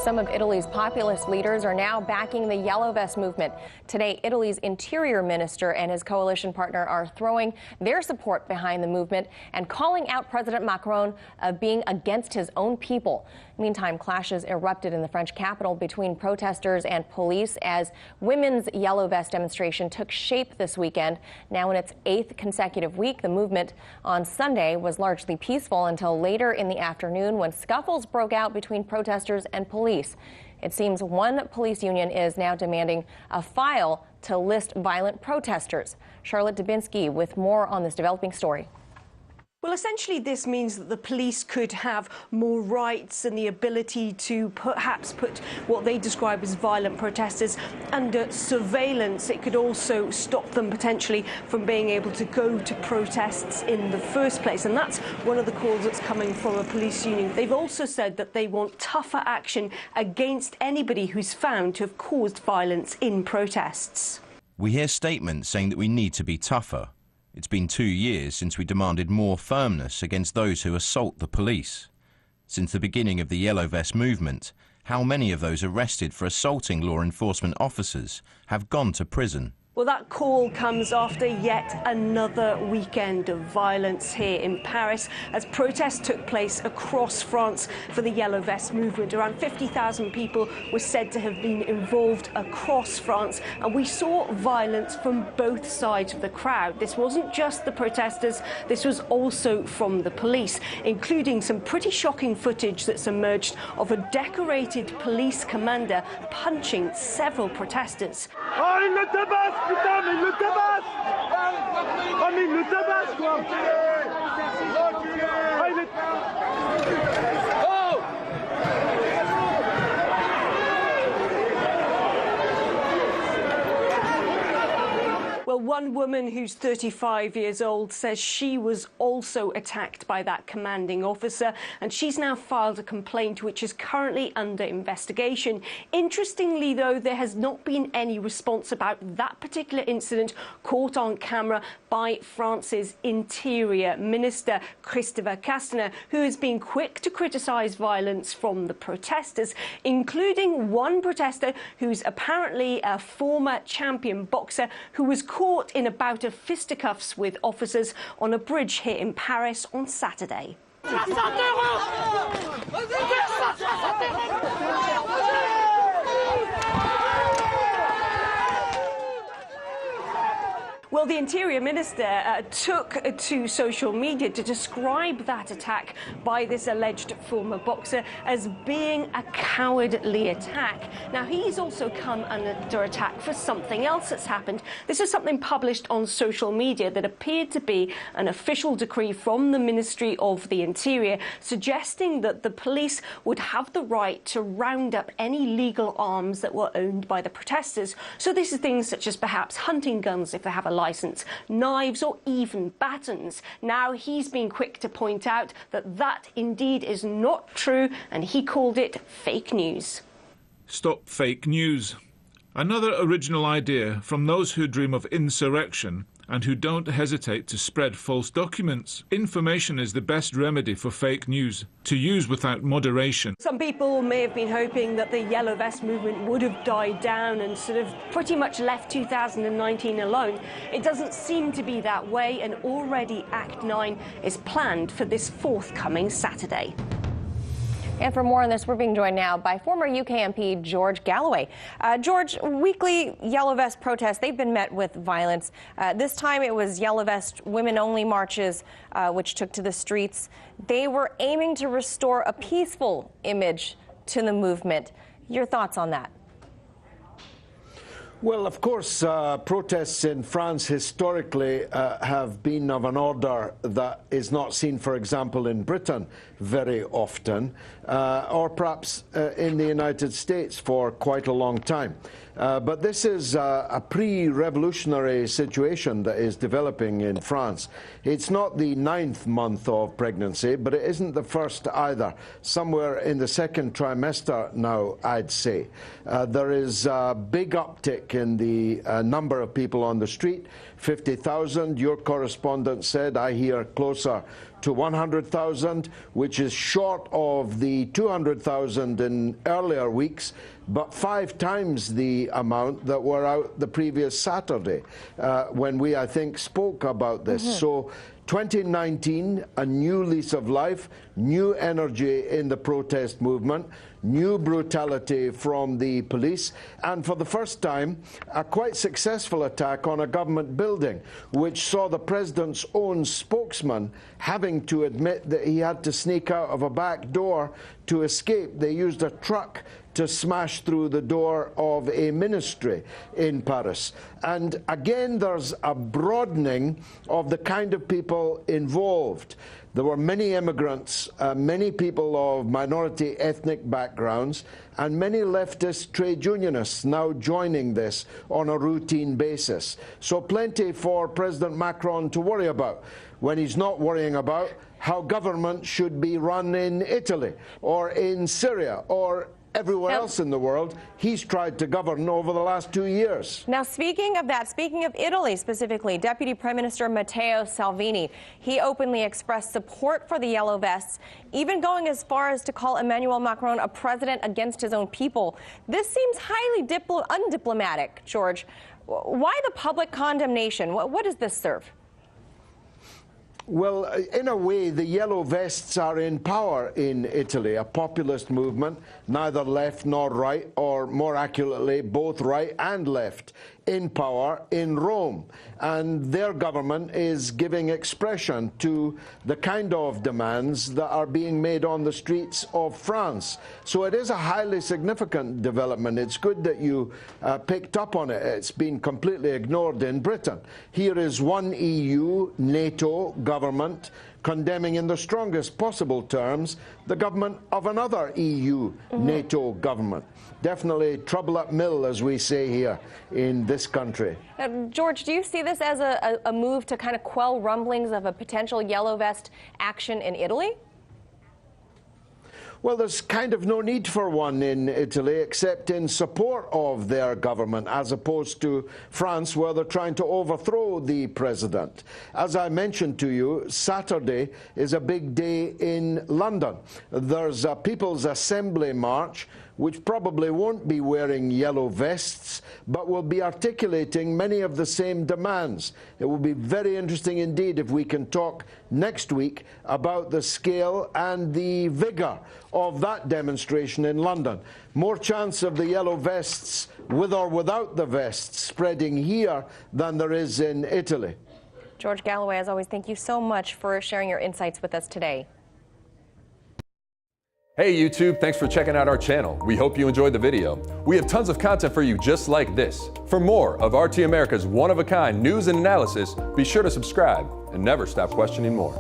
Some of Italy's populist leaders are now backing the Yellow Vest movement. Today, Italy's interior minister and his coalition partner are throwing their support behind the movement and calling out President Macron of being against his own people. Meantime, clashes erupted in the French capital between protesters and police as women's Yellow Vest demonstration took shape this weekend. Now in its 8th consecutive week, the movement on Sunday was largely peaceful until later in the afternoon when scuffles broke out between protesters and police. It seems one police union is now demanding a file to list violent protesters. Charlotte Dubinsky with more on this developing story. Well, essentially, this means that the police could have more rights and the ability to perhaps put what they describe as violent protesters under surveillance. It could also stop them potentially from being able to go to protests in the first place. And that's one of the calls that's coming from a police union. They've also said that they want tougher action against anybody who's found to have caused violence in protests. We hear statements saying that we need to be tougher. It's been 2 years since we demanded more firmness against those who assault the police. Since the beginning of the Yellow Vest movement, how many of those arrested for assaulting law enforcement officers have gone to prison? Well, that call comes after yet another weekend of violence here in Paris as protests took place across France for the Yellow Vest movement. Around 50,000 people were said to have been involved across France, and we saw violence from both sides of the crowd. This wasn't just the protesters, this was also from the police, including some pretty shocking footage that's emerged of a decorated police commander punching several protesters. Putain, mais il le tabasse! Oh, mais il le tabasse, quoi! Ah, il est... Oh! Well, one woman who's 35 years old says she was also attacked by that commanding officer, and she's now filed a complaint which is currently under investigation. Interestingly, though, there has not been any response about that particular incident caught on camera by France's Interior Minister, Christopher Castaner, who has been quick to criticise violence from the protesters, including one protester who's apparently a former champion boxer who was caught in a bout of fisticuffs with officers on a bridge here in Paris on Saturday. Well, the Interior Minister took to social media to describe that attack by this alleged former boxer as being a cowardly attack. Now, he's also come under attack for something else that's happened. This is something published on social media that appeared to be an official decree from the Ministry of the Interior, suggesting that the police would have the right to round up any legal arms that were owned by the protesters. So this is things such as perhaps hunting guns if they have a license, knives or even batons. Now he's been quick to point out that that indeed is not true, and he called it fake news. Stop fake news. Another original idea from those who dream of insurrection and who don't hesitate to spread false documents. Information is the best remedy for fake news, to use without moderation. Some people may have been hoping that the Yellow Vest movement would have died down and sort of pretty much left 2019 alone. It doesn't seem to be that way, and already Act 9 is planned for this forthcoming Saturday. And for more on this, we're being joined now by former UK MP George Galloway. George, weekly Yellow Vest protests, they've been met with violence. This time it was Yellow Vest women-only marches which took to the streets. They were aiming to restore a peaceful image to the movement. Your thoughts on that? Well, of course, protests in France historically have been of an order that is not seen, for example, in Britain very often, or perhaps in the United States for quite a long time. But this is a pre-revolutionary situation that is developing in France. It's not the 9th month of pregnancy, but it isn't the first either. Somewhere in the second trimester now, I'd say. There is a big uptick in the number of people on the street, 50,000. Your correspondent said, I hear closer to 100,000, which is short of the 200,000 in earlier weeks, but 5 times the amount that were out the previous Saturday when we, I think, spoke about this. So 2019, a new lease of life, new energy in the protest movement, new brutality from the police, and for the first time, a quite successful attack on a government building, which saw the president's own spokesman having to admit that he had to sneak out of a back door to escape. They used a truck to smash through the door of a ministry in Paris. And again, there's a broadening of the kind of people involved. There were many immigrants, many people of minority ethnic backgrounds, and many leftist trade unionists now joining this on a routine basis. So plenty for President Macron to worry about, when he's not worrying about how government should be run in Italy or in Syria or everywhere else in the world he's tried to govern over the last 2 years. Now, speaking of that, speaking of Italy specifically, Deputy Prime Minister Matteo Salvini, he openly expressed support for the Yellow Vests, even going as far as to call Emmanuel Macron a president against his own people. This seems highly undiplomatic, George. Why the public condemnation? What does this serve? Well, in a way, the Yellow Vests are in power in Italy, a populist movement, neither left nor right, or more accurately, both right and left, in power in Rome. And their government is giving expression to the kind of demands that are being made on the streets of France. So it is a highly significant development. It's good that you picked up on it. It's been completely ignored in Britain. Here is one EU, NATO government condemning in the strongest possible terms the government of another EU, NATO government. Definitely trouble at mill, as we say here in this country. George, do you see this as a move to kind of quell rumblings of a potential Yellow Vest action in Italy? Well, there's kind of no need for one in Italy except in support of their government, as opposed to France, where they're trying to overthrow the president. As I mentioned to you, Saturday is a big day in London. There's a People's Assembly march, which probably won't be wearing yellow vests, but will be articulating many of the same demands. It will be very interesting indeed if we can talk next week about the scale and the vigour of that demonstration in London. More chance of the yellow vests, with or without the vests, spreading here than there is in Italy. George Galloway, as always, thank you so much for sharing your insights with us today. Hey YouTube, thanks for checking out our channel. We hope you enjoyed the video. We have tons of content for you just like this. For more of RT America's one-of-a-kind news and analysis, be sure to subscribe and never stop questioning more.